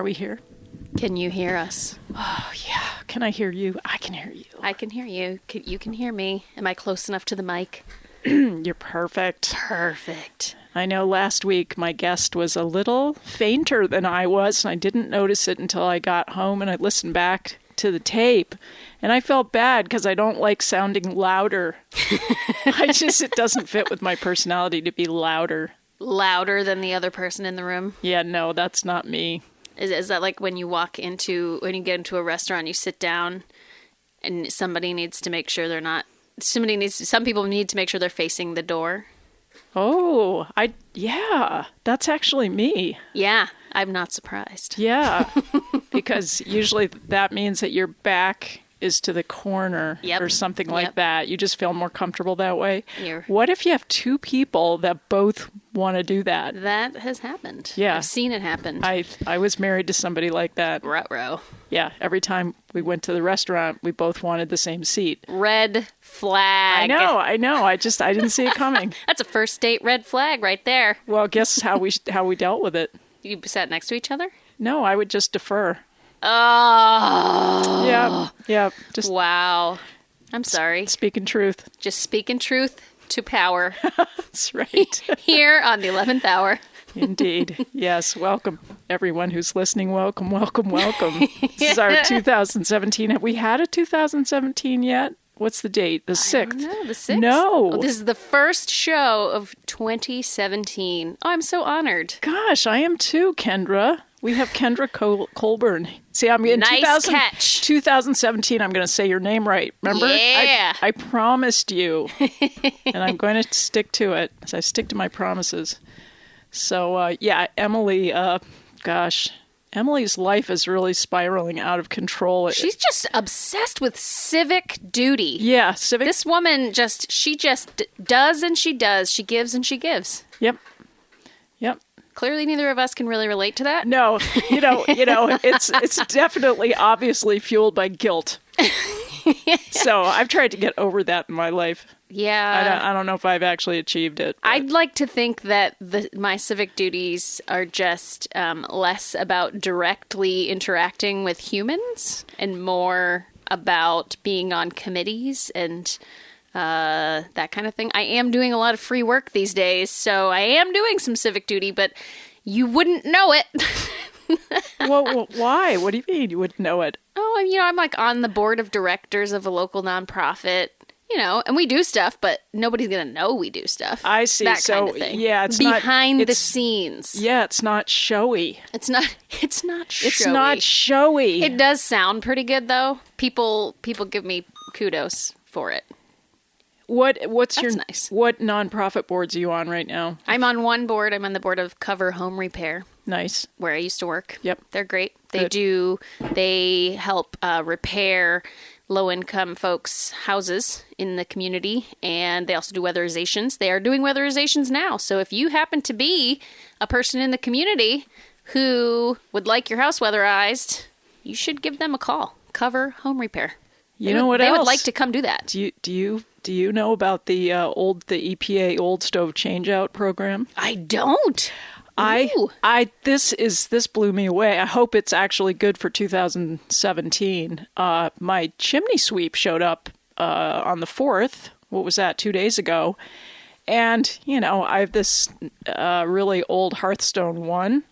we here? Can you hear us? Oh, yeah. Can I hear you? I can hear you. I can hear you. You can hear me. Am I close enough to the mic? You're perfect. Perfect. I know last week my guest was a little fainter than I was, and I didn't notice it until I got home and I listened back to the tape. And I felt bad because I don't like sounding louder. It doesn't fit with my personality to be louder. Louder than the other person in the room? Yeah, no, that's not me. Is that like when you get into a restaurant, you sit down and somebody needs to make sure some people need to make sure they're facing the door? Oh, yeah, that's actually me. Yeah, I'm not surprised. Yeah, because usually that means that your back is to the corner or something like that. You just feel more comfortable that way. What if you have two people that both want to do that? That has happened. Yeah. I've seen it happen. I was married to somebody like that. Ruh-roh. Yeah, every time we went to the restaurant, we both wanted the same seat. Red flag. I know. I didn't see it coming. That's a first date red flag right there. Well, guess how we dealt with it. You sat next to each other? No, I would just defer. Oh. Yeah. Just wow. I'm sorry. Speaking truth. Just speaking truth to power. That's right. Here on the 11th hour. Indeed. Yes. Welcome, everyone who's listening. Welcome. This is our 2017. Have we had a 2017 yet? What's the date? The 6th? No, the 6th. No. Oh, this is the first show of 2017. Oh, I'm so honored. Gosh, I am too, Kendra. We have Kendra Colburn. See, I'm in nice catch. 2017. I'm going to say your name right. Remember? Yeah. I promised you, and I'm going to stick to it. As I stick to my promises. So, Emily. Emily's life is really spiraling out of control. She's just obsessed with civic duty. Yeah, civic. This woman she just does and she does. She gives and she gives. Yep. Clearly, neither of us can really relate to that. No, it's definitely, obviously fueled by guilt. So I've tried to get over that in my life. Yeah. I don't know if I've actually achieved it. But. I'd like to think that my civic duties are just less about directly interacting with humans and more about being on committees and that kind of thing. I am doing a lot of free work these days, so I am doing some civic duty, but you wouldn't know it. Well, why? What do you mean you wouldn't know it? Oh, I'm like on the board of directors of a local nonprofit, and we do stuff, but nobody's going to know we do stuff. I see. That so, kind of thing. Yeah, it's behind the scenes. Yeah, it's not showy. It's not showy. It's not showy. It does sound pretty good, though. People give me kudos for it. What's That's nice. What nonprofit boards are you on right now? I'm on one board. I'm on the board of Cover Home Repair. Nice. Where I used to work. Yep. They're great. They help repair low-income folks' houses in the community, and they also do weatherizations. They are doing weatherizations now. So if you happen to be a person in the community who would like your house weatherized, you should give them a call. Cover Home Repair. What else? They would like to come do that. Do you know about the EPA old stove changeout program? I don't. This blew me away. I hope it's actually good for 2017. My chimney sweep showed up on the 4th. What was that? 2 days ago. And, I have this really old Hearthstone one.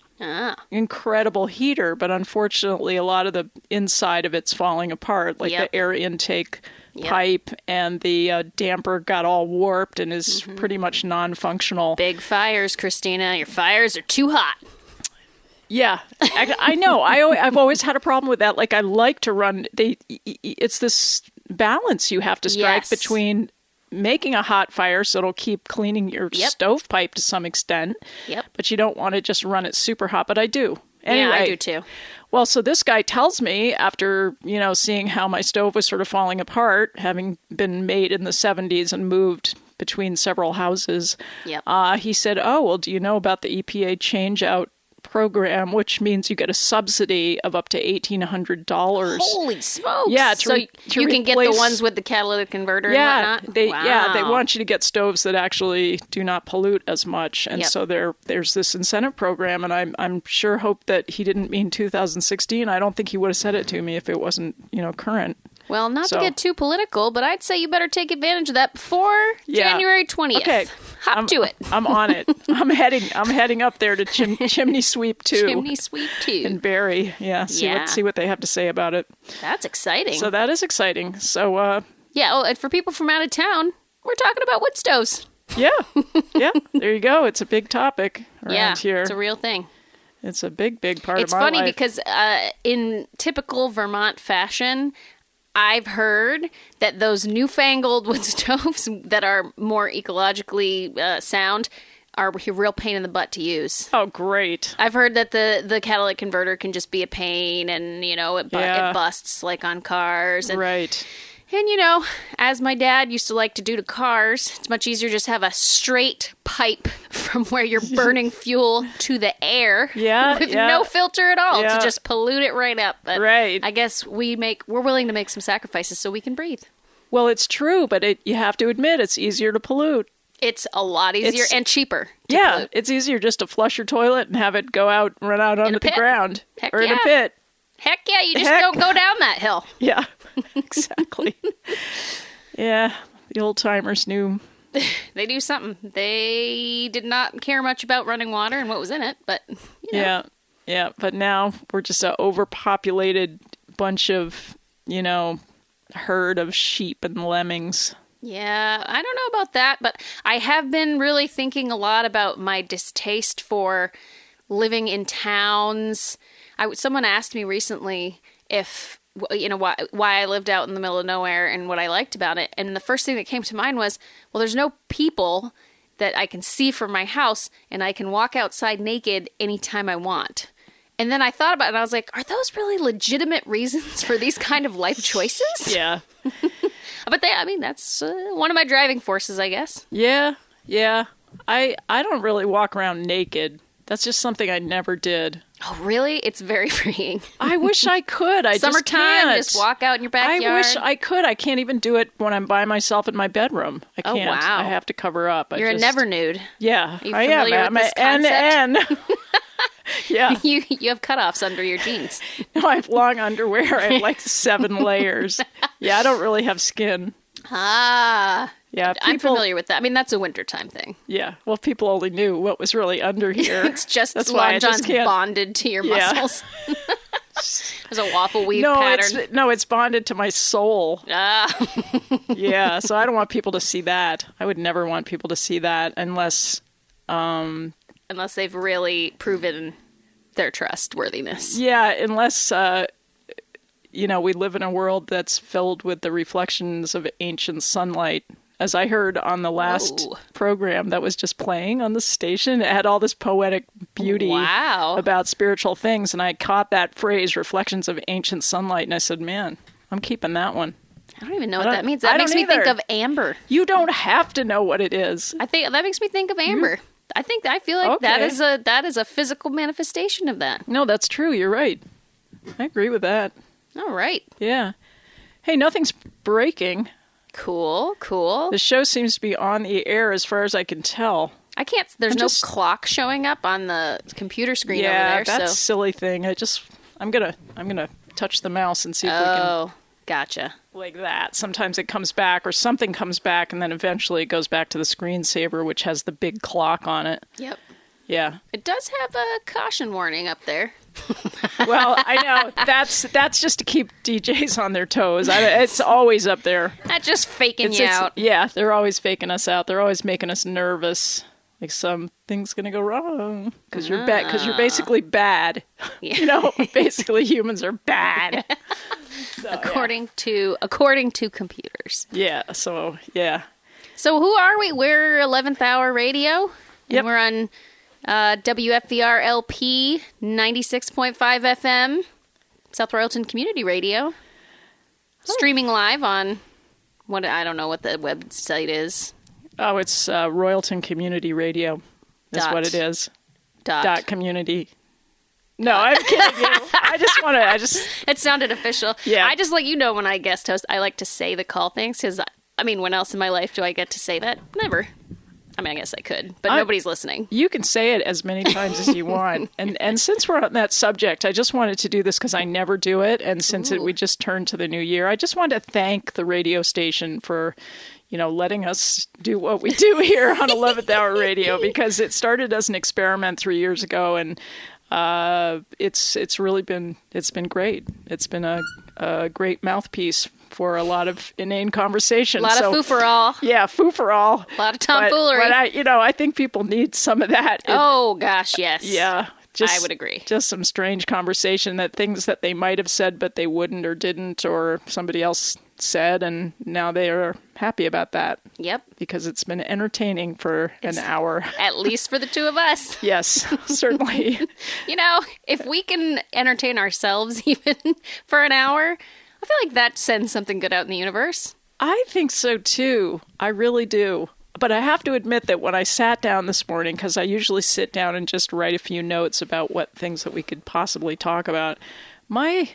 Incredible heater, but unfortunately a lot of the inside of it's falling apart, like the air intake pipe and the damper got all warped and is pretty much non-functional. Big fires, Kristina. Your fires are too hot. Yeah, I know. I've always had a problem with that. Like, I like to run. It's this balance you have to strike between making a hot fire so it'll keep cleaning your stovepipe to some extent. Yep. But you don't want to just run it super hot. But I do. Anyway, yeah, I do too. Well, so this guy tells me after, seeing how my stove was sort of falling apart, having been made in the 70s and moved between several houses, he said, oh, well, do you know about the EPA change-out program, which means you get a subsidy of up to $1,800. Holy smokes! Yeah, so you can get the ones with the catalytic converter and whatnot? They want you to get stoves that actually do not pollute as much. And so there's this incentive program, and I'm sure hope that he didn't mean 2016. I don't think he would have said it to me if it wasn't, current. Well, not to get too political, but I'd say you better take advantage of that before January 20th. Okay. Hop to it. I'm on it. I'm heading up there to Chimney Sweep 2. Chimney Sweep 2. In Barrie. Yeah. See what they have to say about it. That's exciting. So that is exciting. So and for people from out of town, we're talking about wood stoves. Yeah. Yeah. There you go. It's a big topic around here. It's a real thing. It's a big part of my life. It's funny because in typical Vermont fashion, I've heard that those newfangled wood stoves that are more ecologically sound are a real pain in the butt to use. Oh, great. I've heard that the catalytic converter can just be a pain and, it busts like on cars. And, right. And, as my dad used to like to do to cars, it's much easier just have a straight pipe from where you're burning fuel to the air with no filter at all to just pollute it right up. But right. I guess we're willing to make some sacrifices so we can breathe. Well, it's true, but you have to admit it's easier to pollute. It's a lot easier and cheaper to pollute. It's easier just to flush your toilet and have it run out onto the ground. Heck or in a pit. Heck yeah, you just don't go down that hill. Yeah, exactly. Yeah, the old timers knew. They do something. They did not care much about running water and what was in it, but Yeah, but now we're just an overpopulated bunch of, herd of sheep and lemmings. Yeah, I don't know about that, but I have been really thinking a lot about my distaste for living in towns. Someone asked me recently if, why I lived out in the middle of nowhere and what I liked about it. And the first thing that came to mind was, well, there's no people that I can see from my house and I can walk outside naked anytime I want. And then I thought about it and I was like, are those really legitimate reasons for these kind of life choices? Yeah. But that's one of my driving forces, I guess. Yeah. I don't really walk around naked. That's just something I never did. Oh, really? It's very freeing. I wish I could. Summertime, just walk out in your backyard. I wish I could. I can't even do it when I'm by myself in my bedroom. I can't. Oh, wow. I have to cover up. You're a never nude. Yeah, Are you familiar with this concept? Yeah. You have cutoffs under your jeans. No, I have long underwear. I have like 7 layers. Yeah, I don't really have skin. Ah. Yeah, I'm familiar with that. That's a wintertime thing. Yeah, well, if people only knew what was really under here. It's just Long John's bonded to your muscles. There's a waffle weave pattern. It's bonded to my soul. Ah. Yeah, so I don't want people to see that. I would never want people to see that unless they've really proven their trustworthiness. Yeah, unless we live in a world that's filled with the reflections of ancient sunlight. As I heard on the last program that was just playing on the station, it had all this poetic beauty about spiritual things. And I caught that phrase, reflections of ancient sunlight. And I said, man, I'm keeping that one. I don't even know what that means. That makes me think of amber. You don't have to know what it is. I think that makes me think of amber. I feel like that is a physical manifestation of that. No, that's true. You're right. I agree with that. All right. Yeah. Hey, nothing's breaking. Cool. The show seems to be on the air as far as I can tell. I can't. There's no clock showing up on the computer screen over there. Yeah, that's a silly thing. I'm gonna touch the mouse and see if we can. Oh, gotcha. Like that. Sometimes it comes back, or something comes back, and then eventually it goes back to the screensaver, which has the big clock on it. Yep. Yeah. It does have a caution warning up there. Well, I know that's just to keep DJs on their toes. It's always up there. Not just faking you out. Yeah, they're always faking us out. They're always making us nervous. Like something's gonna go wrong because you're bad. Because you're basically bad. Yeah. Basically humans are bad. So, according to computers. Yeah. So yeah. So who are we? We're 11th Hour Radio, and we're on WFVR LP 96.5 FM, South Royalton Community Radio. Streaming live on I don't know what the website is. Oh, it's Royalton Community Radio. That's what it is. Dot community. No, I'm kidding you. I just. It sounded official. Yeah. I just let you know when I guest host, I like to say the call things because, I mean, when else in my life do I get to say that? Never. I mean, I guess I could, but nobody's listening. You can say it as many times as you want. And since we're on that subject, I just wanted to do this because I never do it. And since we just turned to the new year, I just wanted to thank the radio station for, letting us do what we do here on 11th Hour Radio, because it started as an experiment 3 years ago. And it's really been great. It's been a great mouthpiece for a lot of inane conversation. A lot of foo-fer-all. Yeah, foo-fer-all. A lot of tomfoolery. But I think people need some of that. Oh, gosh, yes. Yeah. I would agree. Just some strange conversation, that things that they might have said but they wouldn't or didn't, or somebody else said, and now they are happy about that. Yep. Because it's been entertaining for an hour. At least for the two of us. Yes, certainly. If we can entertain ourselves even for an hour, I feel like that sends something good out in the universe. I think so, too. I really do. But I have to admit that when I sat down this morning, because I usually sit down and just write a few notes about what things that we could possibly talk about, my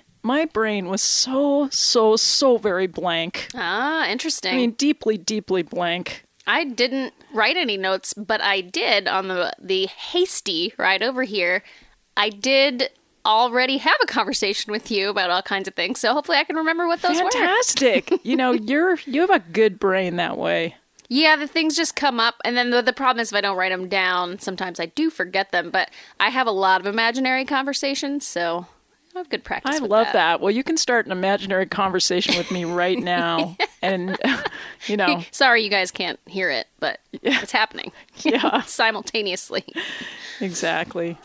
brain was so very blank. Ah, interesting. I mean, deeply, deeply blank. I didn't write any notes, but I did on the hasty ride over here. I did already have a conversation with you about all kinds of things, so hopefully I can remember what those were. Fantastic. You have a good brain that way. Yeah, the things just come up, and then the problem is if I don't write them down, sometimes I do forget them, but I have a lot of imaginary conversations, so I have good practice I with love that. Well, you can start an imaginary conversation with me right now, and, Sorry you guys can't hear it, but it's happening. Yeah. Simultaneously. Exactly.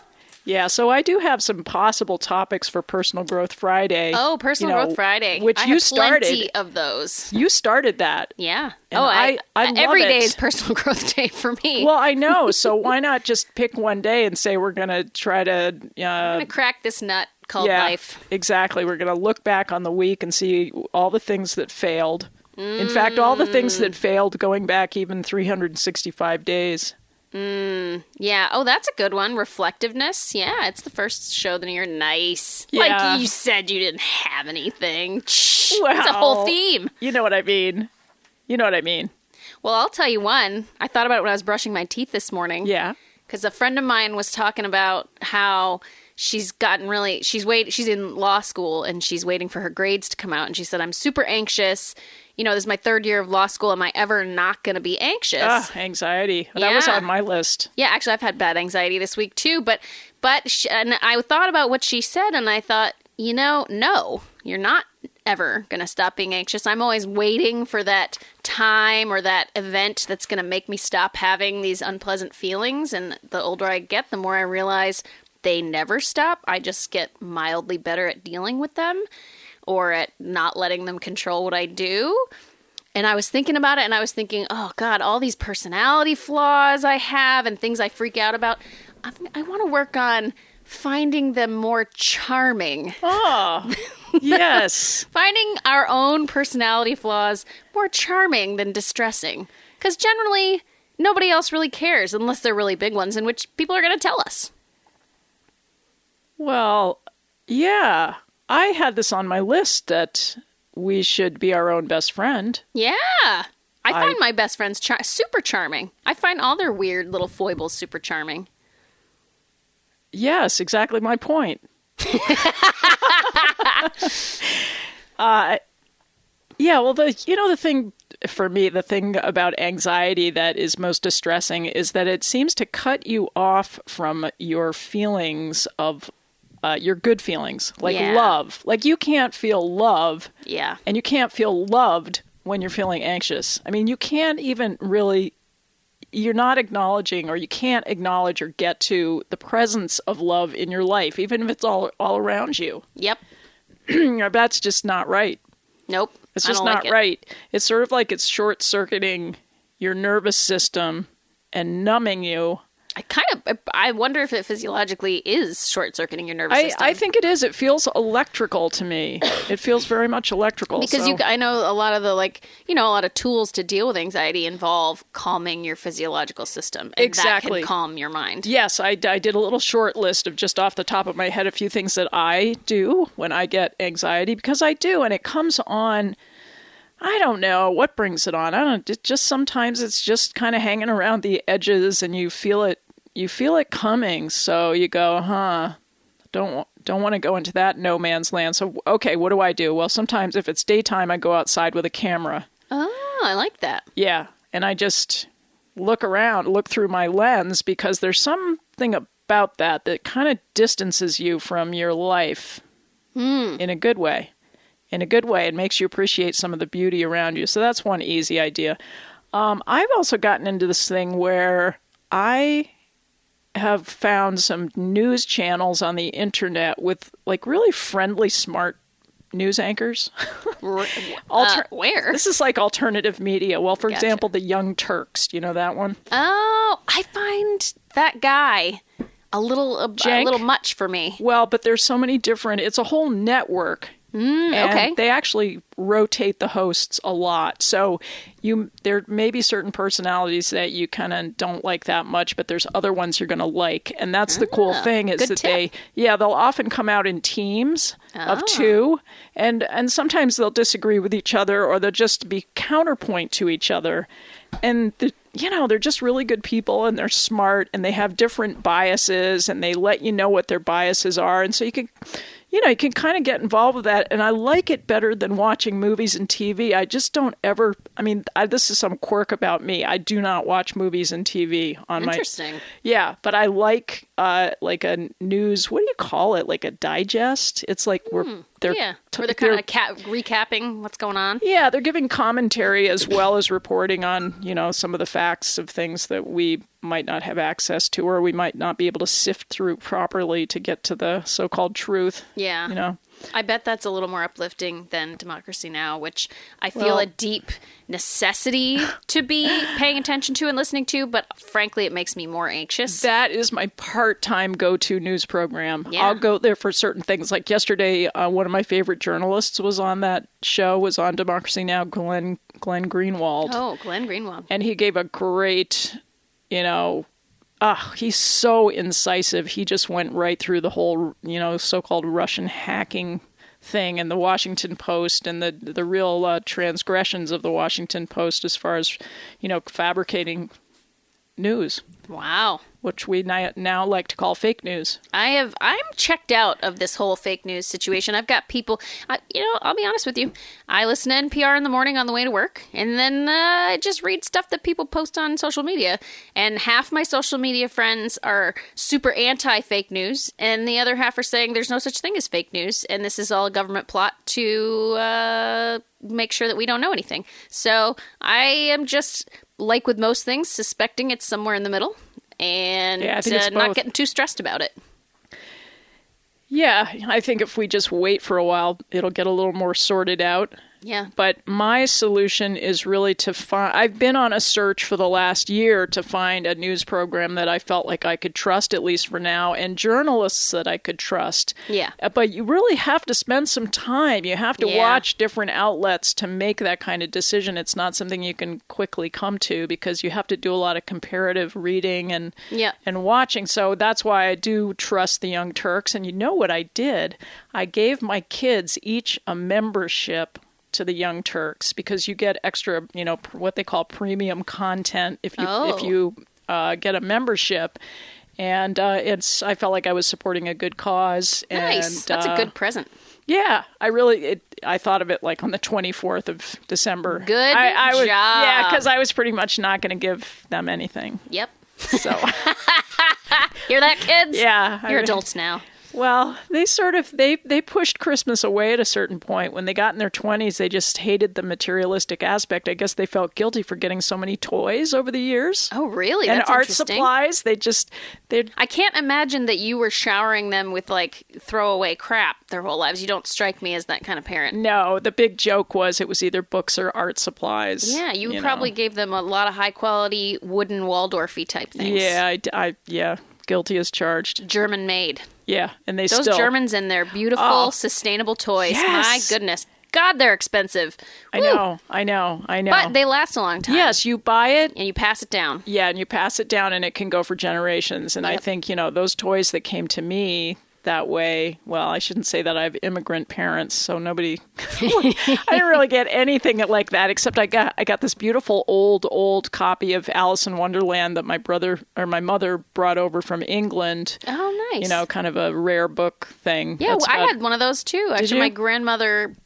Yeah, so I do have some possible topics for Personal Growth Friday. Oh, Personal Growth Friday. Which I you have started. Plenty of those. You started that. Yeah. And I love every it. day is Personal Growth Day for me. Well, I know. So why not just pick one day and say we're going to try to... I'm going to crack this nut called life. Exactly. We're going to look back on the week and see all the things that failed. In fact, all the things that failed going back even 365 days. Yeah. Oh, that's a good one. Reflectiveness. Yeah, it's the first show of the year. Nice. Yeah. Like you said you didn't have anything. Well, it's a whole theme. You know what I mean. Well, I'll tell you one. I thought about it when I was brushing my teeth this morning. Yeah. Because a friend of mine was talking about how she's in law school and she's waiting for her grades to come out. And she said, I'm super anxious. This is my third year of law school. Am I ever not going to be anxious? Anxiety. That was on my list. Yeah, actually, I've had bad anxiety this week too. But and I thought about what she said, and I thought, no, you're not ever going to stop being anxious. I'm always waiting for that time or that event that's going to make me stop having these unpleasant feelings. And the older I get, the more I realize they never stop. I just get mildly better at dealing with them, or at not letting them control what I do. And I was thinking about it, and I was thinking, oh, God, all these personality flaws I have and things I freak out about, I want to work on finding them more charming. Oh, yes. Finding our own personality flaws more charming than distressing. Because generally, nobody else really cares, unless they're really big ones, in which people are going to tell us. Well, yeah. I had this on my list that we should be our own best friend. Yeah. I find my best friends super charming. I find all their weird little foibles super charming. Yes, exactly my point. Yeah, well, the thing for me, the thing about anxiety that is most distressing is that it seems to cut you off from your feelings of your good feelings, like love. Like you can't feel love. Yeah. And you can't feel loved when you're feeling anxious. I mean, you can't even really, you're not acknowledging, or you can't acknowledge or get to the presence of love in your life, even if it's all around you. Yep. That's just not right. Nope. It's just not right. It's sort of like it's short-circuiting your nervous system and numbing you. I wonder if it physiologically is short-circuiting your nervous system. I think it is. It feels electrical to me. It feels very much electrical. Because I know a lot of the, a lot of tools to deal with anxiety involve calming your physiological system. And exactly. that can calm your mind. Yes, I did a little short list of just off the top of my head a few things that I do when I get anxiety, because I do, and it comes on. I don't know what brings it on. I don't. It just sometimes it's just kind of hanging around the edges, and you feel it. You feel it coming, so you go, Don't want to go into that no man's land. So okay, what do I do? Well, sometimes if it's daytime, I go outside with a camera. Oh, I like that. Yeah, and I just look around, look through my lens, because there's something about that kind of distances you from your life in a good way. In a good way, it makes you appreciate some of the beauty around you. So that's one easy idea. I've also gotten into this thing where I have found some news channels on the internet with really friendly, smart news anchors. Where? This is like alternative media. Well, for Gotcha. example, the Young Turks. Do you know that one? Oh, I find that guy a little much for me. Well, but there's so many different. It's a whole network. And okay. they actually rotate the hosts a lot. So there may be certain personalities that you kind of don't like that much, but there's other ones you're going to like. And that's the cool thing is that they'll often come out in teams of two. And sometimes they'll disagree with each other, or they'll just be counterpoint to each other. And they're just really good people, and they're smart, and they have different biases, and they let you know what their biases are. And so you can kind of get involved with that, and I like it better than watching movies and TV. I just don't ever. This is some quirk about me. I do not watch movies and TV on Interesting. Yeah, but I like a news. What do you call it? Like a digest. It's like where they're kind of recapping what's going on. Yeah, they're giving commentary as well as reporting on some of the facts of things that we might not have access to, or we might not be able to sift through properly to get to the so-called truth. Yeah. I bet that's a little more uplifting than Democracy Now!, which I feel a deep necessity to be paying attention to and listening to, but frankly, it makes me more anxious. That is my part-time go-to news program. Yeah. I'll go there for certain things. Like yesterday, one of my favorite journalists was on that show, was on Democracy Now!, Glenn Greenwald. Oh, Glenn Greenwald. And he gave a great, he's so incisive. He just went right through the whole, so-called Russian hacking thing, and the Washington Post, and the real transgressions of the Washington Post as far as, fabricating news. Wow. Which we now like to call fake news. I'm checked out of this whole fake news situation. I've got people, I'll be honest with you. I listen to NPR in the morning on the way to work, and then I just read stuff that people post on social media. And half my social media friends are super anti-fake news, and the other half are saying there's no such thing as fake news, and this is all a government plot to make sure that we don't know anything. So I am just, like with most things, suspecting it's somewhere in the middle. And not getting too stressed about it. Yeah, I think if we just wait for a while, it'll get a little more sorted out. Yeah. But my solution is really to find... I've been on a search for the last year to find a news program that I felt like I could trust, at least for now, and journalists that I could trust. Yeah. But you really have to spend some time. You have to watch different outlets to make that kind of decision. It's not something you can quickly come to, because you have to do a lot of comparative reading and watching. So that's why I do trust the Young Turks. And you know what I did? I gave my kids each a membership to the Young Turks, because you get extra, what they call premium content if you get a membership. And I felt like I was supporting a good cause. Nice. And, that's a good present. Yeah, I thought of it like on the 24th of December. Good job. Yeah, because I was pretty much not going to give them anything. Yep. So. Hear that, kids? Yeah. You're adults now. Well, they sort of they pushed Christmas away at a certain point. When they got in their 20s, they just hated the materialistic aspect. I guess they felt guilty for getting so many toys over the years. Oh, really? And That's art interesting. supplies. I can't imagine that you were showering them with like throwaway crap their whole lives. You don't strike me as that kind of parent. No, the big joke was it was either books or art supplies. Yeah, you probably gave them a lot of high quality wooden Waldorfy type things. Yeah, yeah, guilty as charged. German made. Yeah, and Those Germans and their beautiful, sustainable toys. Yes. My goodness. God, they're expensive. I know. But they last a long time. Yes, you buy it. And you pass it down. Yeah, and you pass it down and it can go for generations. And I think, those toys that came to me that way, well, I shouldn't say that I have immigrant parents, so nobody, I didn't really get anything like that, except I got this beautiful old copy of Alice in Wonderland that my mother brought over from England. Oh, nice. Kind of a rare book thing. Yeah, I had one of those too. Actually, my grandmother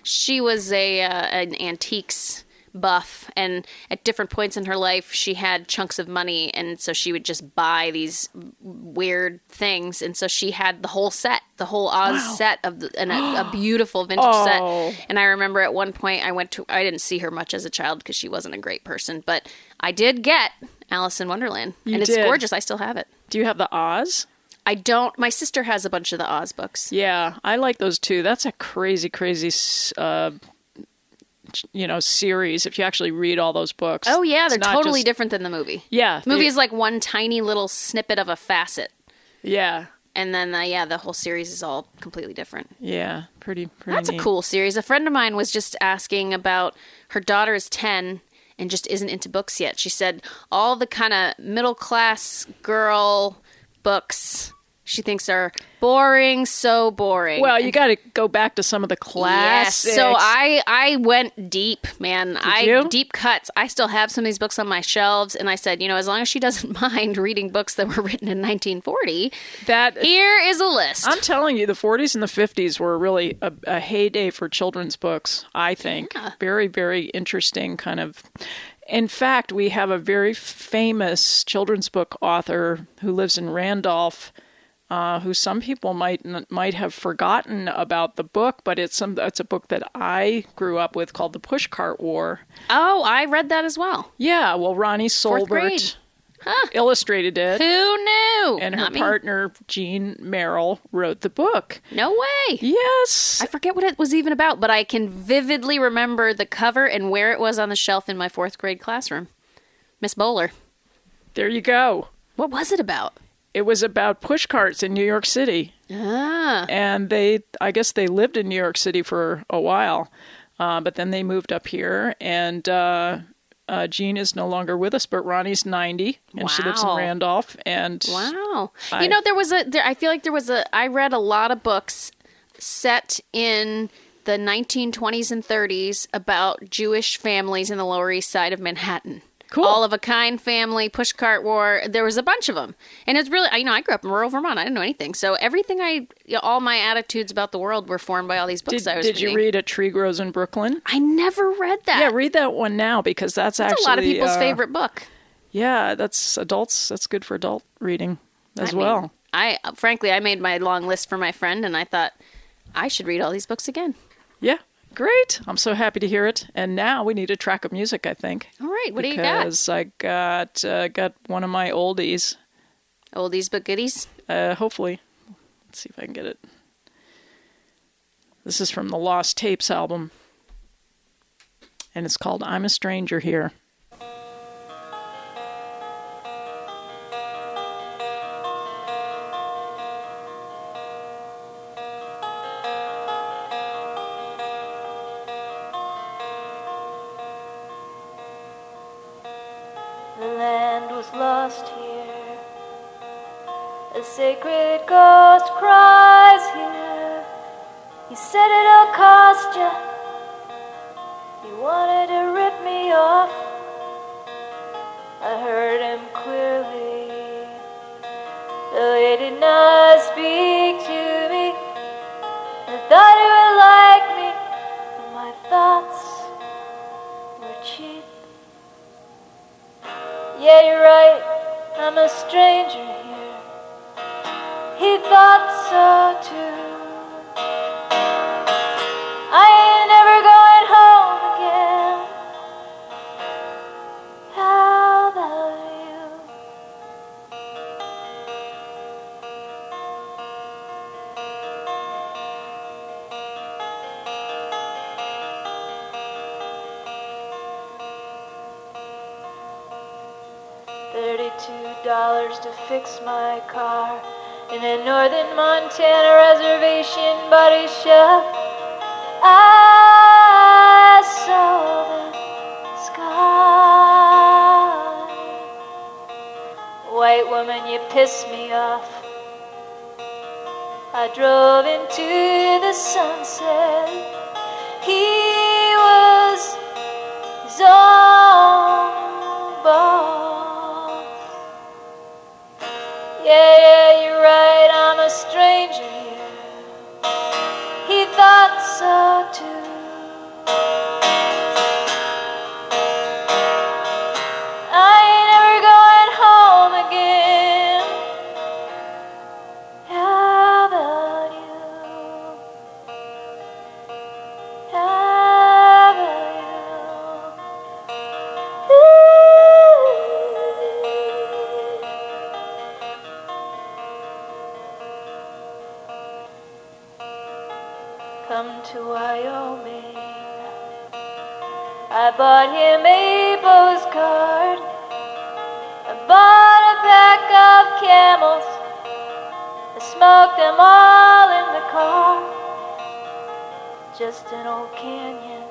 she was an antiques buff, and at different points in her life she had chunks of money, and so she would just buy these weird things, and so she had the whole set, the whole Oz set of a beautiful vintage set. And I remember at one point I didn't see her much as a child because she wasn't a great person, but I did get Alice in Wonderland, and it's gorgeous. I still have it. Do you have the Oz? I don't. My sister has a bunch of the Oz books. Yeah, I like those too. That's a crazy series, if you actually read all those books. Oh, yeah, they're totally different than the movie. Yeah. The movie is like one tiny little snippet of a facet. Yeah. And then, the whole series is all completely different. Yeah, pretty That's neat. A cool series. A friend of mine was just asking about, her daughter is 10 and just isn't into books yet. She said all the kind of middle-class girl books she thinks are boring, so boring. Well, you got to go back to some of the classics. Yes, so I went deep, man. Deep cuts. I still have some of these books on my shelves, and I said, as long as she doesn't mind reading books that were written in 1940, here is a list. I'm telling you, the 40s and the 50s were really a heyday for children's books, I think. Yeah. Very, very interesting kind of... In fact, we have a very famous children's book author who lives in Randolph, who some people might have forgotten about the book, but it's a book that I grew up with called The Pushcart War. Oh, I read that as well. Yeah, well, Ronnie Solbert illustrated it. Who knew? And her partner, Jean Merrill, wrote the book. No way. Yes. I forget what it was even about, but I can vividly remember the cover and where it was on the shelf in my 4th grade classroom. Miss Bowler. There you go. What was it about? It was about pushcarts in New York City. Ah. And I guess they lived in New York City for a while, but then they moved up here, and Jean is no longer with us, but Ronnie's 90, and she lives in Randolph. And wow. I feel like I read a lot of books set in the 1920s and 30s about Jewish families in the Lower East Side of Manhattan. Cool. All of a Kind family, Pushcart War. There was a bunch of them. And it's really, I grew up in rural Vermont. I didn't know anything. So everything all my attitudes about the world were formed by all these books I was reading. Did you read A Tree Grows in Brooklyn? I never read that. Yeah, read that one now because that's actually... a lot of people's favorite book. Yeah, that's good for adult reading as well. Frankly, I made my long list for my friend and I thought I should read all these books again. Yeah. Great. I'm so happy to hear it. And now we need a track of music, I think. All right. What do you got? Because I got one of my oldies. Oldies but goodies? Hopefully. Let's see if I can get it. This is from the Lost Tapes album. And it's called I'm a Stranger Here. Lost here, a sacred ghost cries here. He said it'll cost you. He wanted to rip me off. I heard him clearly, though he did not speak to me. I thought he would like me, but my thoughts were cheap. Yeah, you're right, I'm a stranger here. he thought so too. I ain't never going home again. How about you? $32 to fix my car in a northern Montana reservation body shop. I saw the sky. White woman, you piss me off. I drove into the sunset. He was his own boss. Yeah, you're right, I'm a stranger here. He thought so too. I ain't never going home again. How about you? How about you? Come to Wyoming. I bought him a postcard. I bought a pack of Camels. I smoked them all in the car. Just an old canyon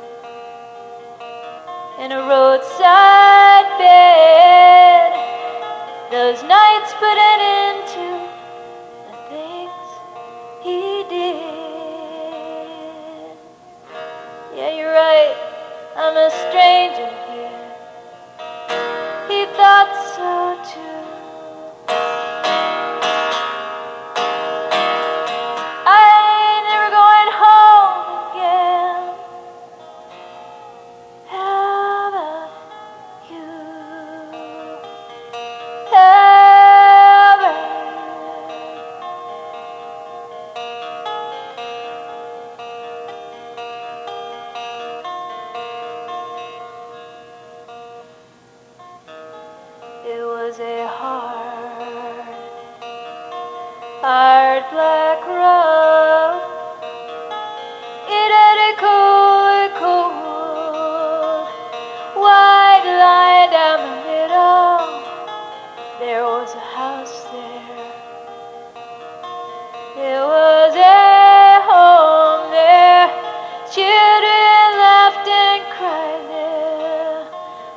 and a roadside bed. Those nights put an end to the things he did. Yeah, you're right, I'm a stranger here. He thought so too. I ain't never going home again. How about you? How about you? It was a hard black road. It had a cold white line down the middle. There was a house there. There was a home there. Children laughed and cried there.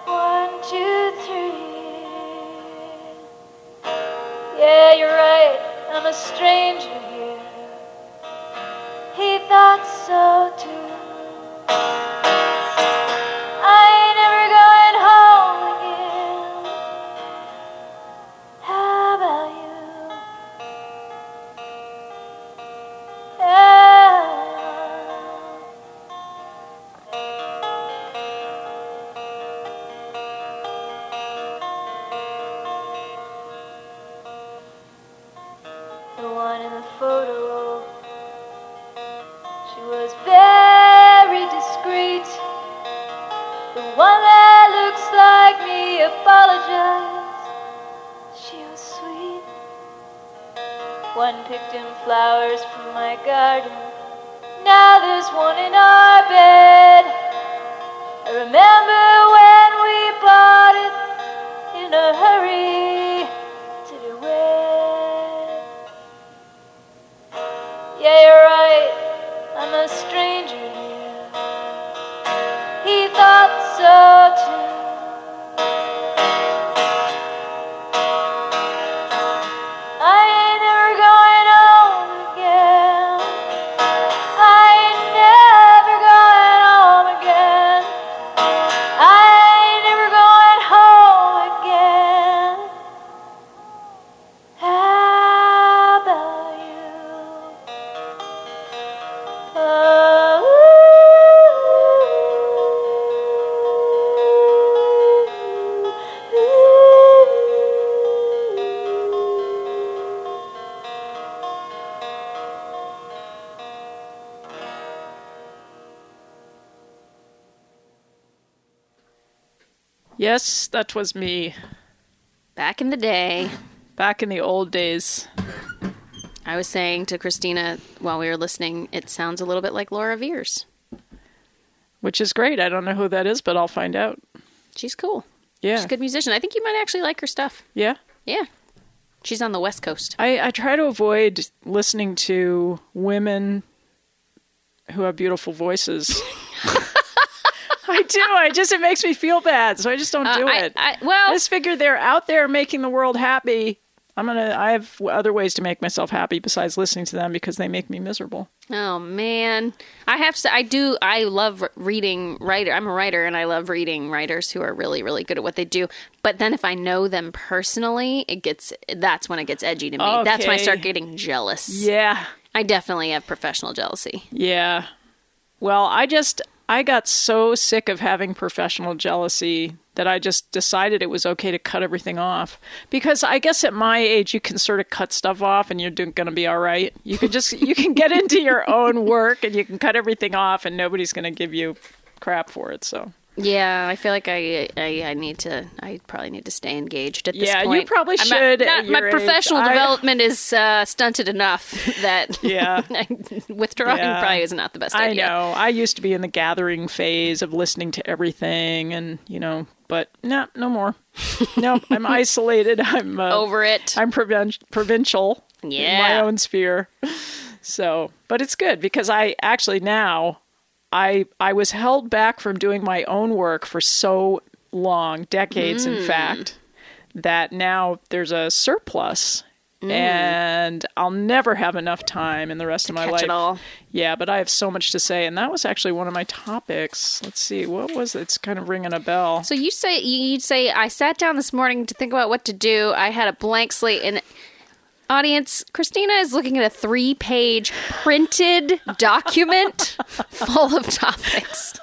1, 2, 3. Yeah, you're right, I'm a stranger here. He thought so too. I ain't never going home again. How about you? The one in the photo, she was very discreet. The one that looks like me apologized. She was sweet. One picked in flowers from my garden. Now there's one in our bed. I remember when we bought it in a hurry to be wed. Yeah, you're right, I'm a stranger here. He thought so too. I ain't never going home again. I ain't never going home again. I ain't never going home. Yes, that was me. Back in the day. Back in the old days. I was saying to Kristina while we were listening, it sounds a little bit like Laura Veers. Which is great. I don't know who that is, but I'll find out. She's cool. Yeah. She's a good musician. I think you might actually like her stuff. Yeah? Yeah. She's on the West Coast. I try to avoid listening to women who have beautiful voices. I do. It makes me feel bad, so I just don't do it. I just figure they're out there making the world happy. I have other ways to make myself happy besides listening to them because they make me miserable. Oh, man. I have to say, I love reading writer. I'm a writer, and I love reading writers who are really, really good at what they do. But then if I know them personally, that's when it gets edgy to me. Okay. That's when I start getting jealous. Yeah. I definitely have professional jealousy. Yeah. Well, I got so sick of having professional jealousy that I just decided it was okay to cut everything off. Because I guess at my age, you can sort of cut stuff off and you're going to be all right. You can get into your own work and you can cut everything off and nobody's going to give you crap for it. So yeah, I feel like I probably need to stay engaged at this point. Yeah, you probably should. My professional development is stunted enough that withdrawing probably is not the best idea. I know. I used to be in the gathering phase of listening to everything and, but no more. No, I'm isolated. I'm over it. I'm provincial in my own sphere. So, but it's good because I actually now... I was held back from doing my own work for so long, decades in fact, that now there's a surplus and I'll never have enough time in the rest of my life. It all. Yeah, but I have so much to say, and that was actually one of my topics. Let's see, what was it? It's kind of ringing a bell. So you'd say I sat down this morning to think about what to do. I had a blank slate and... Audience, Kristina is looking at a 3-page printed document full of topics.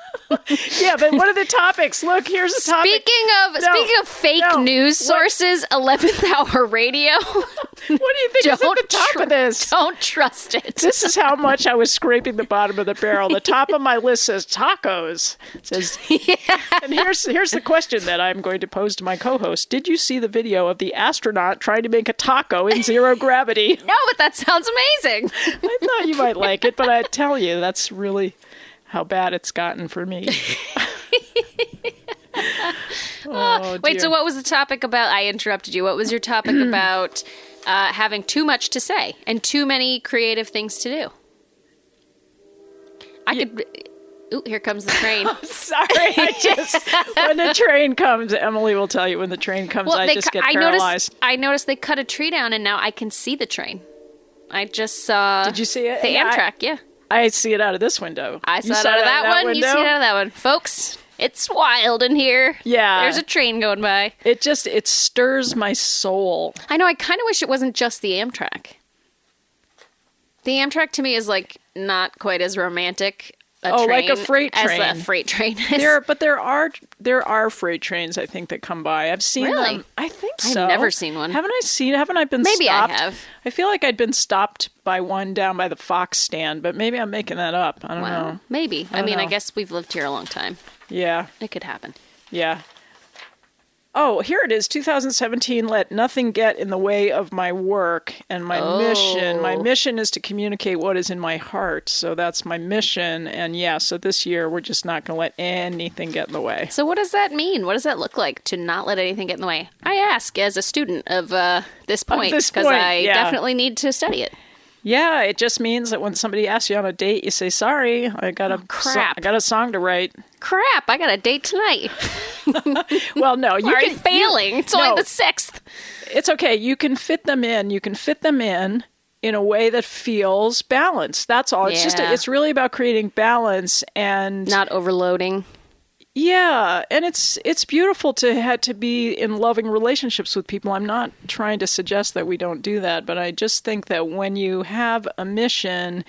Yeah, but what are the topics? Look, here's a topic. Speaking of fake news sources, 11th hour radio. What do you think is at the top of this? Don't trust it. This is how much I was scraping the bottom of the barrel. The top of my list says tacos. And here's the question that I'm going to pose to my co-host. Did you see the video of the astronaut trying to make a taco in zero gravity? No, but that sounds amazing. I thought you might like it, but I tell you, that's really how bad it's gotten for me. Wait, so what was the topic about? I interrupted you. What was your topic about having too much to say and too many creative things to do? Ooh, here comes the train. Sorry, when the train comes, Emily will tell you when the train comes, I just get paralyzed. I noticed they cut a tree down and now I can see the train. I just saw... Did you see it? The Amtrak, yeah. I see it out of this window. I saw it out of that one. You see it out of that one. Folks, it's wild in here. Yeah. There's a train going by. It stirs my soul. I know. I kind of wish it wasn't just the Amtrak. The Amtrak to me is like not quite as romantic like a freight train. As a freight train is. There are freight trains, I think, that come by. I've seen them. I think so. I've never seen one. Haven't I been maybe stopped? I have. I feel like I'd been stopped by one down by the Fox stand, but maybe I'm making that up. I don't know. Maybe. I guess we've lived here a long time. Yeah. It could happen. Yeah. Oh, here it is, 2017, let nothing get in the way of my work and my mission. My mission is to communicate what is in my heart. So that's my mission. And so this year we're just not going to let anything get in the way. So what does that mean? What does that look like to not let anything get in the way? I ask as a student of this point because I definitely need to study it. Yeah, it just means that when somebody asks you on a date, you say, sorry, I got a song to write. Crap, I got a date tonight. Well, no. You are failing. It's only the 6th. It's okay. You can fit them in. You can fit them in a way that feels balanced. That's all. It's it's really about creating balance and... not overloading. Yeah, and it's beautiful to be in loving relationships with people. I'm not trying to suggest that we don't do that, but I just think that when you have a mission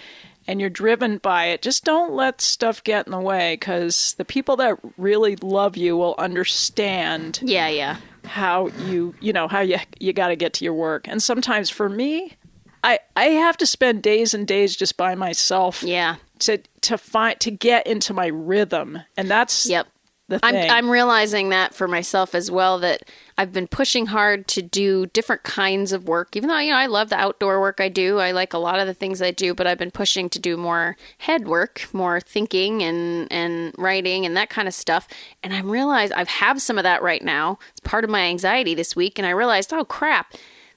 and you're driven by it, just don't let stuff get in the way, because the people that really love you will understand. Yeah. How you got to get to your work, and sometimes for me, I have to spend days and days just by myself. Yeah. To get into my rhythm, and that's the thing. I'm realizing that for myself as well, that I've been pushing hard to do different kinds of work, even though, I love the outdoor work I do. I like a lot of the things I do, but I've been pushing to do more head work, more thinking and writing and that kind of stuff. And I realized I have some of that right now. It's part of my anxiety this week. And I realized, oh crap,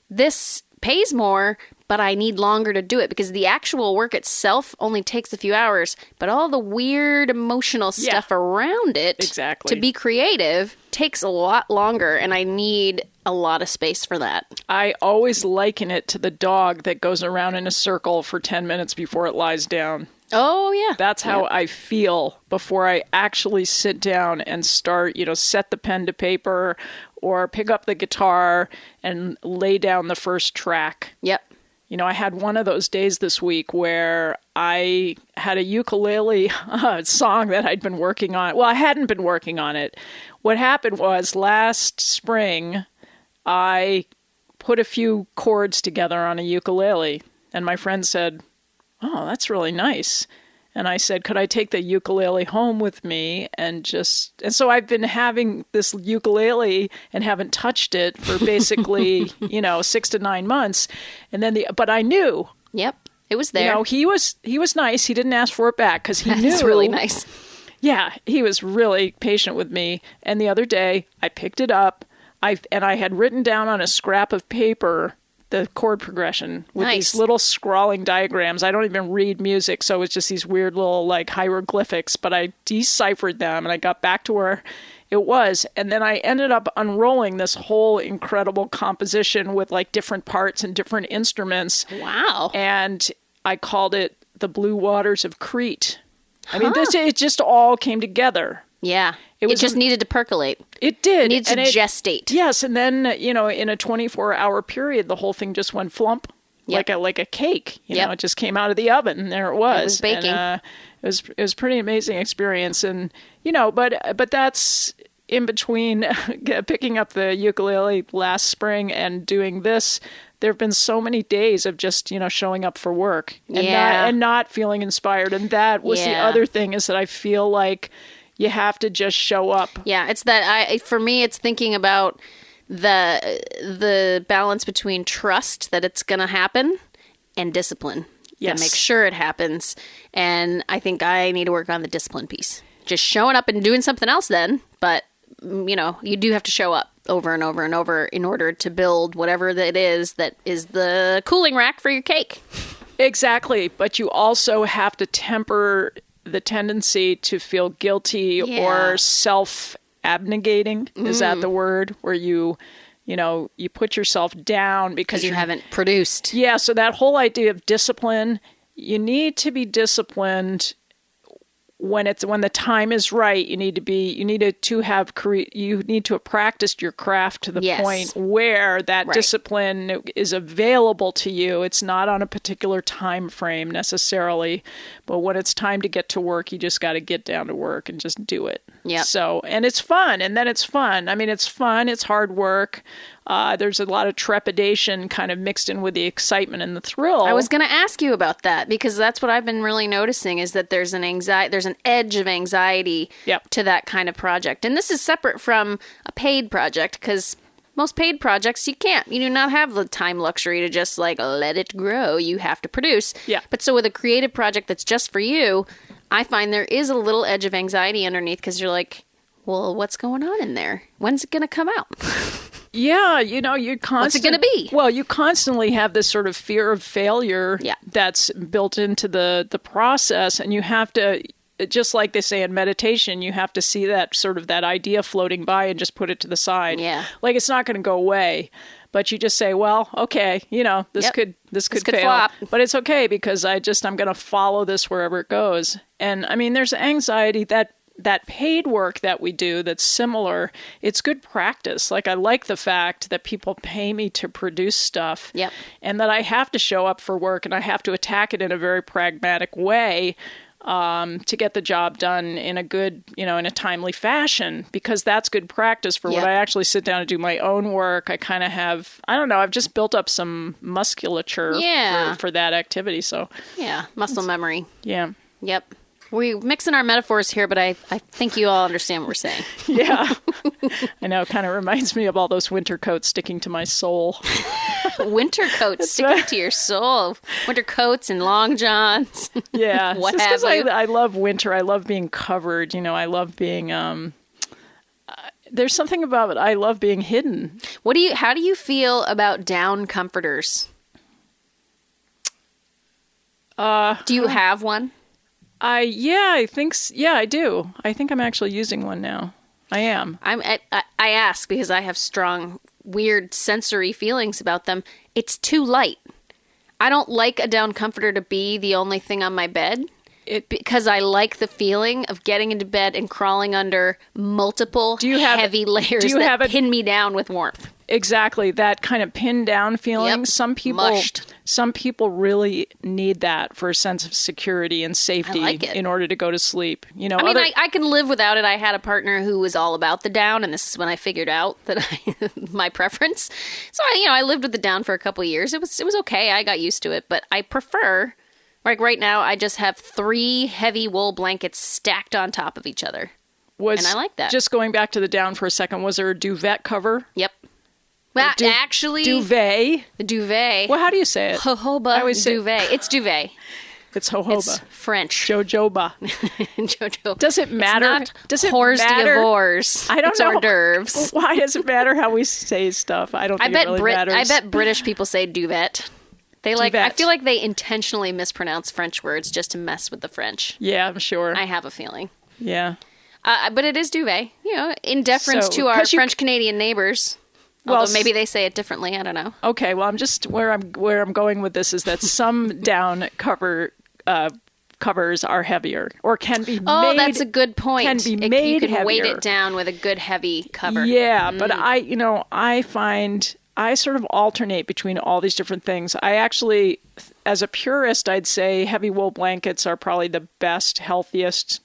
this pays more, but I need longer to do it because the actual work itself only takes a few hours, but all the weird emotional stuff around it to be creative takes a lot longer, and I need a lot of space for that. I always liken it to the dog that goes around in a circle for 10 minutes before it lies down. Oh, yeah. That's how I feel before I actually sit down and start, set the pen to paper or pick up the guitar and lay down the first track. Yep. I had one of those days this week where I had a ukulele song that I'd been working on. Well, I hadn't been working on it. What happened was last spring, I put a few chords together on a ukulele, and my friend said, "Oh, that's really nice." And I said, could I take the ukulele home with me and so I've been having this ukulele and haven't touched it for basically, 6 to 9 months. And then but I knew. Yep. It was there. He was nice. He didn't ask for it back because he knew. That's really nice. Yeah. He was really patient with me. And the other day I picked it up I had written down on a scrap of paper the chord progression with these little scrawling diagrams. I don't even read music, so it's just these weird little hieroglyphics, but I deciphered them and I got back to where it was. And then I ended up unrolling this whole incredible composition with different parts and different instruments. Wow. And I called it The Blue Waters of Crete. I mean, it just all came together. Yeah. It just needed to percolate. It did. It needed to gestate. Yes. And then, in a 24-hour period, the whole thing just went flump like a cake. It just came out of the oven and there it was. It was baking. And, it was pretty amazing experience. And, but that's in between picking up the ukulele last spring and doing this. There have been so many days of just, showing up for work and not feeling inspired. And that was the other thing, is that I feel like you have to just show up. Yeah, it's that for me, it's thinking about the balance between trust that it's going to happen and discipline. Yes. To make sure it happens. And I think I need to work on the discipline piece. Just showing up and doing something else then, but you do have to show up over and over and over in order to build whatever that is the cooling rack for your cake. Exactly. But you also have to temper the tendency to feel guilty or self-abnegating. Is that the word? Where you put yourself down because you haven't produced. Yeah. So that whole idea of discipline, you need to be disciplined when the time is right. You need to have practiced your craft to the point where that discipline is available to you. It's not on a particular time frame necessarily, but when it's time to get to work, you just got to get down to work and just do it. Yeah. So, and it's fun. And then it's fun. I mean, it's fun. It's hard work. There's a lot of trepidation kind of mixed in with the excitement and the thrill. I was going to ask you about that because that's what I've been really noticing, is that there's an edge of anxiety to that kind of project. And this is separate from a paid project, because most paid projects, you do not have the time luxury to just let it grow. You have to produce. Yeah. But so with a creative project that's just for you, I find there is a little edge of anxiety underneath, because you're like, well, what's going on in there? When's it going to come out? Yeah, you constantly... What's it going to be? Well, you constantly have this sort of fear of failure that's built into the process, and you have to, just like they say in meditation, you have to see that idea floating by and just put it to the side. Yeah. It's not going to go away, but you just say, well, okay, this could fail, flop. But it's okay because I'm going to follow this wherever it goes. And I mean, there's anxiety that paid work that we do that's similar. It's good practice. I like the fact that people pay me to produce stuff, and that I have to show up for work and I have to attack it in a very pragmatic way to get the job done in a good, in a timely fashion, because that's good practice for when I actually sit down and do my own work. I kind of have, I've just built up some musculature for that activity. So muscle memory. Yeah. Yep. We're mixing our metaphors here, but I think you all understand what we're saying. Yeah. I know. It kind of reminds me of all those winter coats sticking to my soul. Winter coats sticking to your soul. Winter coats and long johns. Yeah. What have you? I love winter. I love being covered. You know, I love being... there's something about it. I love being hidden. How do you feel about down comforters? Do you have one? I think, I do. I think I'm actually using one now. I am. I ask because I have strong, weird sensory feelings about them. It's too light. I don't like a down comforter to be the only thing on my bed. Because I like the feeling of getting into bed and crawling under multiple heavy layers that pin me down with warmth. Exactly, that kind of pinned down feeling. Yep. Some people really need that for a sense of security and safety in order to go to sleep. You know, I can live without it. I had a partner who was all about the down, and this is when I figured out that my preference. So I lived with the down for a couple of years. It was okay. I got used to it, but I prefer. Like right now, I just have 3 heavy wool blankets stacked on top of each other. And I like that. Just going back to the down for a second, was there a duvet cover? Yep. Well, actually... Duvet? The duvet. Well, how do you say it? Jojoba duvet. It's duvet. It's jojoba. It's French. Jojoba. Jojoba. Does it matter? Does it matter? D'oeuvres. I don't know. Hors d'oeuvres. Why does it matter how we say stuff? I don't think it really matters. I bet British people say duvet. Duvet. I feel like they intentionally mispronounce French words just to mess with the French. Yeah, I'm sure. I have a feeling. Yeah. But it is duvet, in deference to our French-Canadian neighbors. Although maybe they say it differently. I don't know. Okay, well, I'm just where I'm going with this is that some down covers are heavier or can be made. Oh, that's a good point. Can be made You can heavier. weight it down with a good heavy cover. Yeah, but I find I sort of alternate between all these different things. I actually, as a purist, I'd say heavy wool blankets are probably the best, healthiest.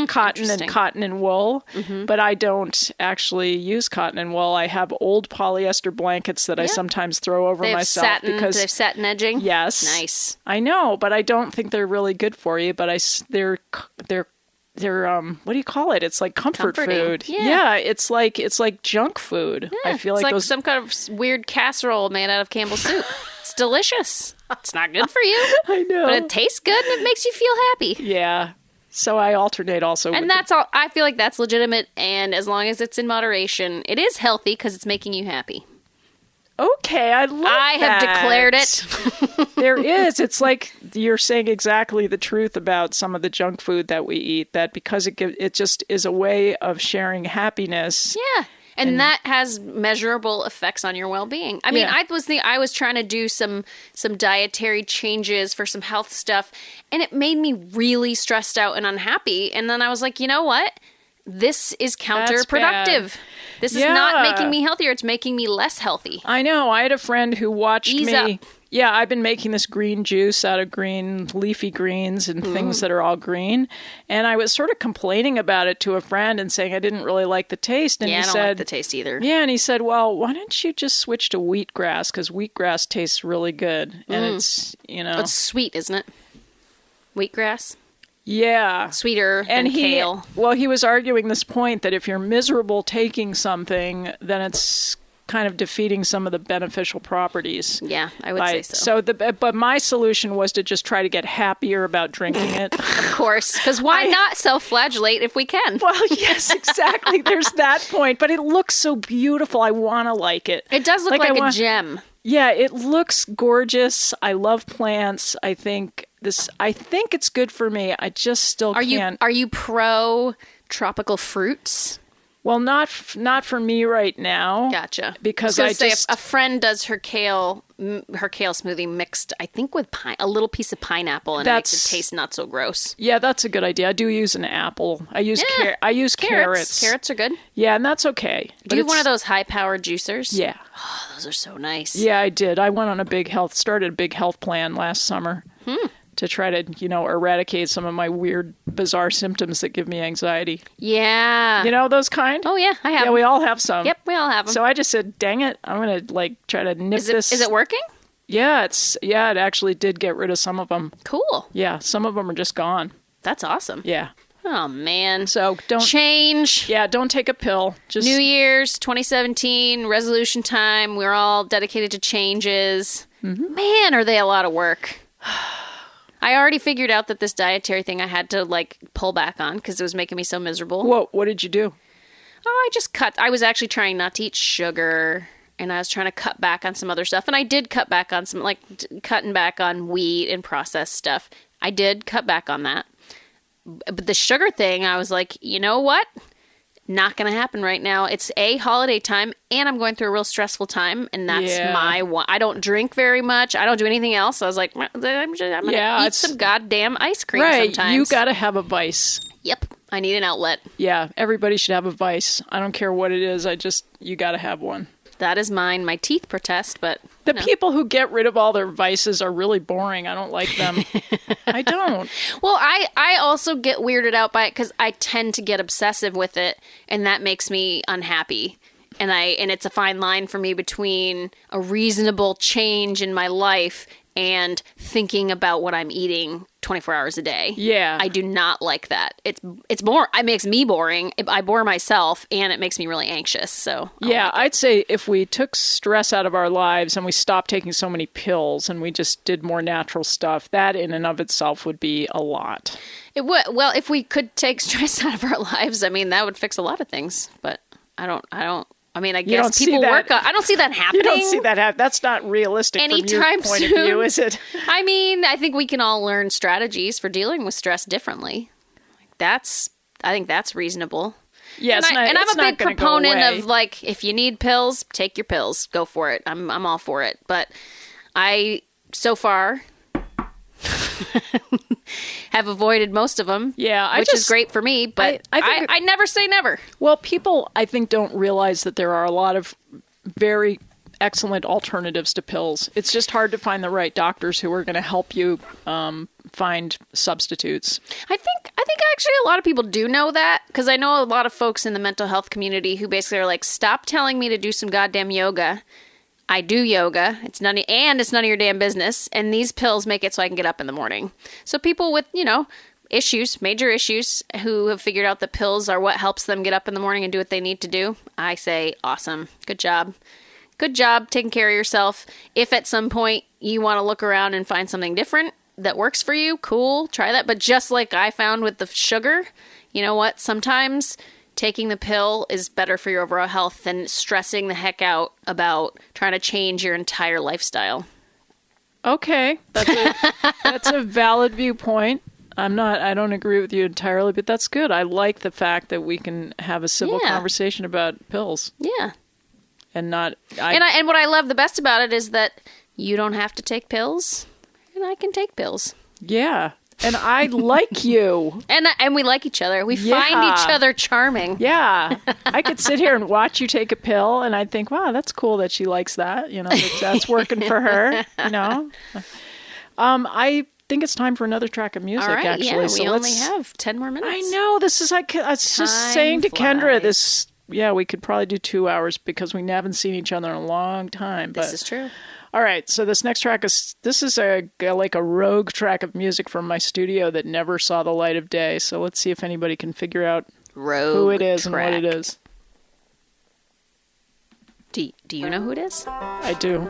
Cotton and wool, but I don't actually use cotton and wool. I have old polyester blankets that I sometimes throw over myself because they have satin edging. Yes, nice. I know, but I don't think they're really good for you. But they're what do you call it? It's like comfort food. Yeah, it's like junk food. Yeah, I feel it's like those some kind of weird casserole made out of Campbell's soup. It's delicious. It's not good for you. I know, but it tastes good and it makes you feel happy. Yeah. So I alternate also. And that's all. I feel like that's legitimate. And as long as it's in moderation, it is healthy because it's making you happy. Okay, I have declared it. There is. It's like you're saying exactly the truth about some of the junk food that we eat, that because it just is a way of sharing happiness. Yeah. And that has measurable effects on your well-being. I mean, I was trying to do some dietary changes for some health stuff, and it made me really stressed out and unhappy. And then I was like, you know what? This is counterproductive. This is not making me healthier. It's making me less healthy. I know. I had a friend who watched me. Up. Yeah, I've been making this green juice out of green leafy greens and things that are all green. And I was sort of complaining about it to a friend and saying I didn't really like the taste. And I don't like the taste either. Yeah, and he said, well, why don't you just switch to wheatgrass? Because wheatgrass tastes really good. And it's, It's sweet, isn't it? Wheatgrass? Yeah. Sweeter than kale. Well, he was arguing this point that if you're miserable taking something, then it's kind of defeating some of the beneficial properties. Yeah, I would say so. But my solution was to just try to get happier about drinking it. Of course, because why not self-flagellate if we can? Well, yes, exactly. There's that point. But it looks so beautiful. I want to like it. It does look like a gem. Yeah, it looks gorgeous. I love plants. I think it's good for me. I just still can't. Are you pro tropical fruits? Well, not for me right now. Gotcha. Because a friend does her kale smoothie mixed, I think, with a little piece of pineapple, and it makes it taste not so gross. Yeah, that's a good idea. I do use an apple. I use carrots. Carrots are good. Yeah, and that's okay. Do you have one of those high-powered juicers? Yeah. Oh, those are so nice. Yeah, I did. I went on started a big health plan last summer. To try to, eradicate some of my weird, bizarre symptoms that give me anxiety. Yeah. You know those kind? Oh, yeah, I have them. Yeah, we all have some. Yep, we all have them. So I just said, dang it, I'm going to, try to nip this. Is it working? Yeah, it actually did get rid of some of them. Cool. Yeah, some of them are just gone. That's awesome. Yeah. Oh, man. So don't change. Yeah, don't take a pill. Just New Year's 2017 resolution time. We're all dedicated to changes. Man, are they a lot of work. I already figured out that this dietary thing I had to like pull back on because it was making me so miserable. Whoa, what did you do? Oh, I just cut. I was actually trying not to eat sugar, and I was trying to cut back on some other stuff. And I did cut back on some, like cutting back on wheat and processed stuff. I did cut back on that. But the sugar thing, I was like, you know what? Not going to happen right now. It's holiday time, and I'm going through a real stressful time, and that's my one. I don't drink very much. I don't do anything else. So I was like, I'm going to eat some goddamn ice cream sometimes. You got to have a vice. Yep. I need an outlet. Yeah, everybody should have a vice. I don't care what it is. You got to have one. That is mine. My teeth protest, but... The people who get rid of all their vices are really boring. I don't like them. I don't. Well, I also get weirded out by it because I tend to get obsessive with it, and that makes me unhappy. And it's a fine line for me between a reasonable change in my life and thinking about what I'm eating 24 hours a day. Yeah. I do not like that. It makes me boring. I bore myself, and it makes me really anxious. So yeah, I'd say if we took stress out of our lives and we stopped taking so many pills and we just did more natural stuff, that in and of itself would be a lot. It would. Well, if we could take stress out of our lives, I mean, that would fix a lot of things. But I don't. I mean, I guess people work on... I don't see that happening. You don't see that happen. That's not realistic from your point of view, is it? I mean, I think we can all learn strategies for dealing with stress differently. I think that's reasonable. Yeah, and I'm a big proponent of, like, if you need pills, take your pills. Go for it. I'm all for it. But so far... have avoided most of them, which is great for me, but I never say never. Well, people, I think, don't realize that there are a lot of very excellent alternatives to pills. It's just hard to find the right doctors who are going to help you find substitutes. I think actually a lot of people do know that, because I know a lot of folks in the mental health community who basically are like, stop telling me to do some goddamn yoga. I do yoga. It's none of your damn business. And these pills make it so I can get up in the morning. So people with, major issues, who have figured out that pills are what helps them get up in the morning and do what they need to do, I say, awesome. Good job. Good job taking care of yourself. If at some point you want to look around and find something different that works for you, cool, try that. But just like I found with the sugar, you know what? Sometimes taking the pill is better for your overall health than stressing the heck out about trying to change your entire lifestyle. Okay. That's a valid viewpoint. I don't agree with you entirely, but that's good. I like the fact that we can have a civil conversation about pills. Yeah. And not... And what I love the best about it is that you don't have to take pills, and I can take pills. Yeah. And I like you. And we like each other. We find each other charming. Yeah. I could sit here and watch you take a pill, and I'd think, wow, that's cool that she likes that. That's working for her. I think it's time for another track of music, all right, actually. Yeah, we only have 10 more minutes. I know. I was just saying to Kendra, we could probably do 2 hours because we haven't seen each other in a long time. This is true. All right, so this next track is a rogue track of music from my studio that never saw the light of day. So let's see if anybody can figure out who it is and what it is. Do you know who it is? I do.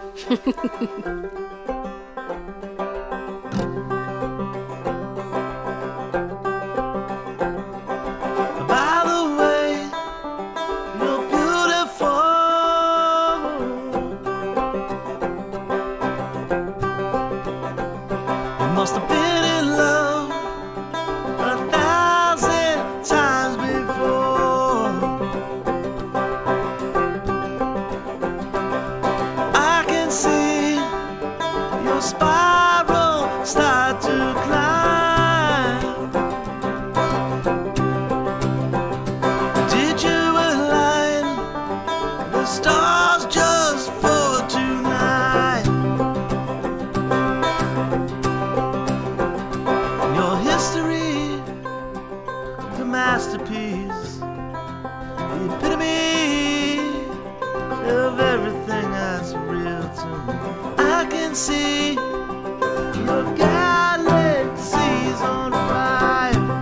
Must have been in love 1,000 times before. I can see your spiral start to climb. Did you align the stars just for tonight? Masterpiece, the epitome of everything that's real to me. I can see the galaxies on fire.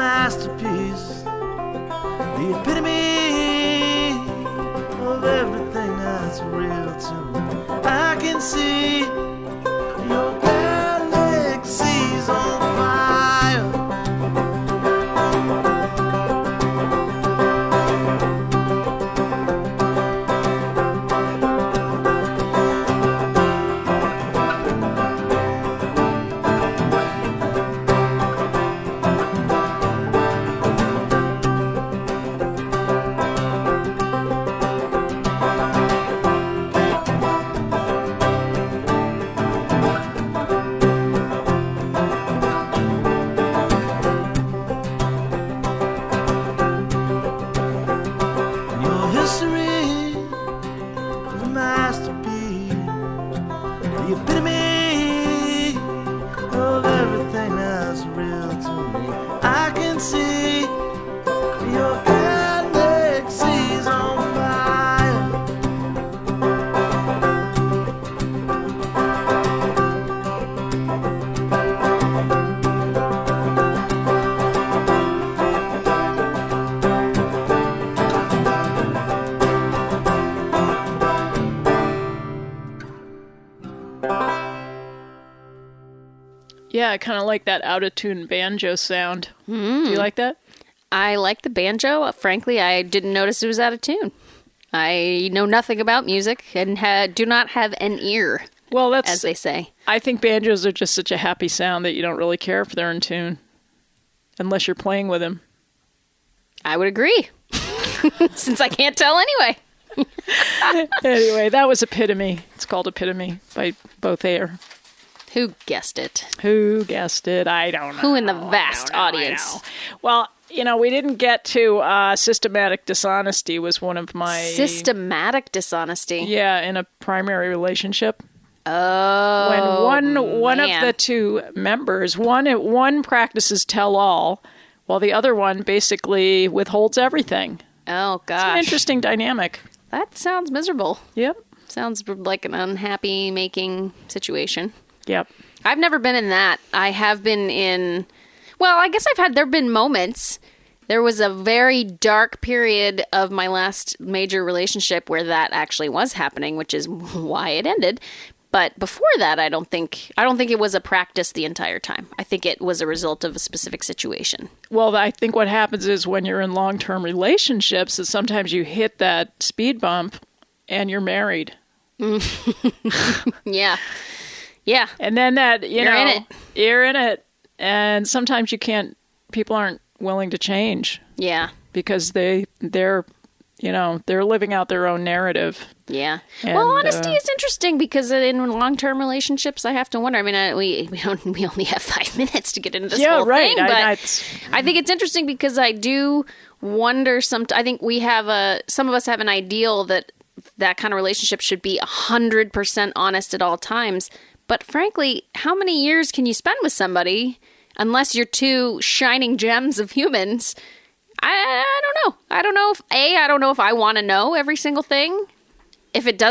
masterpiece, the epitome of everything that's real to me. I can see your galaxy's on fire. Your history is a masterpiece, the epitome of everything that's real to me. I can see your galaxy's on fire. Yeah, I kind of like that out-of-tune banjo sound. Do you like that? I like the banjo. Frankly, I didn't notice it was out of tune. I know nothing about music and do not have an ear, Well, that's as they say. I think banjos are just such a happy sound that you don't really care if they're in tune, unless you're playing with them. I would agree, since I can't tell anyway. Anyway, that was Epitome. It's called Epitome by Both Air. Who guessed it? Who guessed it? I don't know. Who in the vast audience? Well, we didn't get to systematic dishonesty was one of my... Systematic dishonesty. Yeah, in a primary relationship. Oh, When one of man. the two members, one practices tell all, while the other one basically withholds everything. Oh, It's an gosh. interesting dynamic. That sounds miserable. Yep. Sounds like an unhappy making situation. Yep. I've never been in that. I have been in... Well, I guess there have been moments. There was a very dark period of my last major relationship where that actually was happening, which is why it ended. But before that, I don't think it was a practice the entire time. I think it was a result of a specific situation. Well, I think what happens is when you're in long-term relationships is sometimes you hit that speed bump and you're married. Yeah. Yeah. And then that, You're in it. You're in it. And sometimes people aren't willing to change Yeah. because they're living out their own narrative. Yeah. And, Well, honesty is interesting because in long-term relationships, I have to wonder. I mean, we only have 5 minutes to get into this whole right. thing, but I think it's interesting because I do wonder. I think some of us have an ideal that kind of relationship should be 100% honest at all times. But frankly, how many years can you spend with somebody unless you're two shining gems of humans? I don't know. I don't know if I want to know every single thing. If it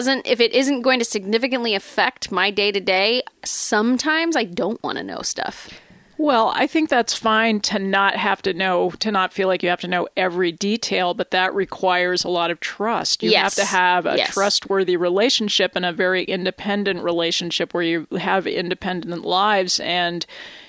isn't going to significantly affect my day to day, sometimes I don't want to know stuff. Well, I think that's fine to not feel like you have to know every detail, but that requires a lot of trust. You have to have a trustworthy relationship and a very independent relationship where you have independent lives and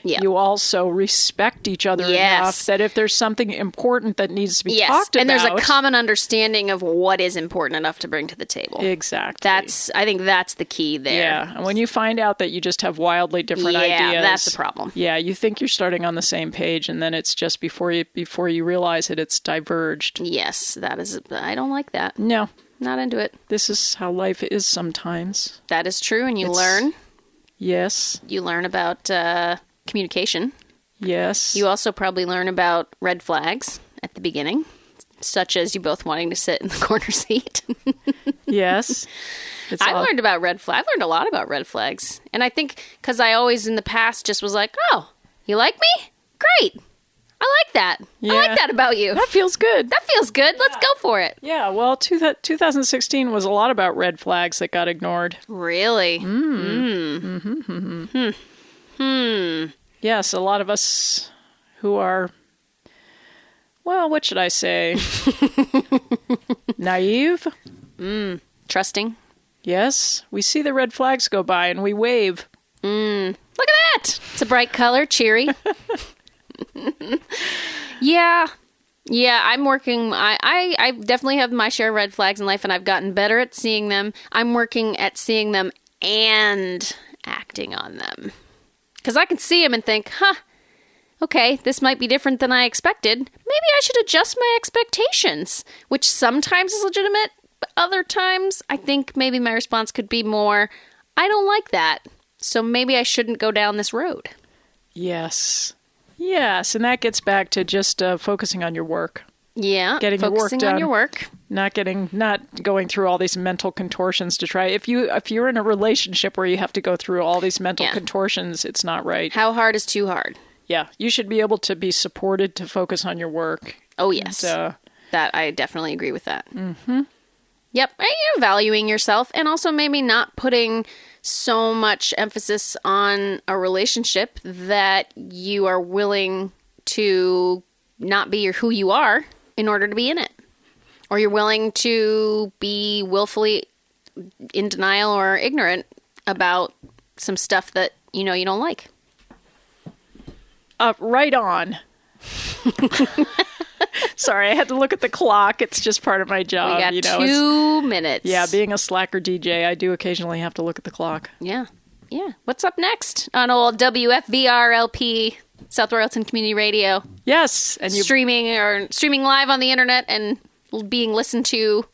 you also respect each other enough that if there's something important that needs to be talked about. And there's a common understanding of what is important enough to bring to the table. Exactly. I think that's the key there. Yeah. And when you find out that you just have wildly different ideas. Yeah, that's the problem. Yeah, you think you're starting on the same page, and then it's just before you realize it, it's diverged. Yes, I don't like that. No. Not into it. This is how life is sometimes. That is true, and you learn. Yes. You learn about communication. Yes. You also probably learn about red flags at the beginning, such as you both wanting to sit in the corner seat. Yes. I learned about red flags. I've learned a lot about red flags. And I think because I always in the past just was like, oh, you like me? Great. I like that. Yeah. I like that about you. That feels good. That feels good. Let's go for it. Yeah, well, 2016 was a lot about red flags that got ignored. Really? Yes, a lot of us who are well, what should I say? Naive? Trusting. Yes. We see the red flags go by and we wave. Look at that. It's a bright color, cheery. Yeah. Yeah, I'm working. I definitely have my share of red flags in life, and I've gotten better at seeing them. I'm working at seeing them and acting on them. Because I can see them and think, okay, this might be different than I expected. Maybe I should adjust my expectations, which sometimes is legitimate, but other times I think maybe my response could be more, I don't like that, so maybe I shouldn't go down this road. Yes. Yes, and that gets back to just focusing on your work. Yeah, getting your work focusing done. on your work. Not going through all these mental contortions to try. If you're in a relationship where you have to go through all these mental contortions, it's not right. How hard is too hard? Yeah, you should be able to be supported to focus on your work. Oh, yes. And, that I definitely agree with that. Mm-hmm. Yep. And you're valuing yourself and also maybe not putting so much emphasis on a relationship that you are willing to not be who you are in order to be in it. Or you're willing to be willfully in denial or ignorant about some stuff that you know you don't like. Right on. Sorry, I had to look at the clock. It's just part of my job. We got 2 minutes. Yeah, being a slacker DJ, I do occasionally have to look at the clock. Yeah. Yeah. What's up next on old WFVRLP, South Royalton Community Radio? Yes. And streaming live on the internet and being listened to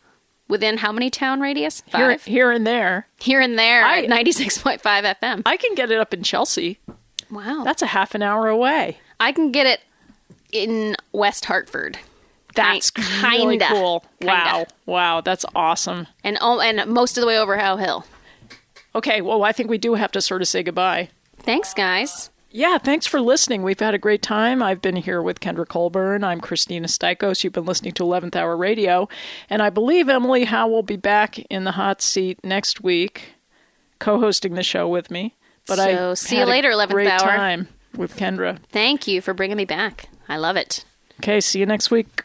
within how many town radius? 5? Here and there. Here and there at 96.5 FM. I can get it up in Chelsea. Wow. That's a half an hour away. I can get it in West Hartford. That's really cool. Wow, that's awesome. And most of the way over Howe Hill. Okay, well, I think we do have to sort of say goodbye. Thanks, guys. Yeah, thanks for listening. We've had a great time. I've been here with Kendra Colburn. I'm Kristina Stykos. You've been listening to 11th Hour Radio. And I believe Emily Howe will be back in the hot seat next week, co-hosting the show with me. But so see you later, 11th great Hour. Time with Kendra. Thank you for bringing me back. I love it. Okay, see you next week.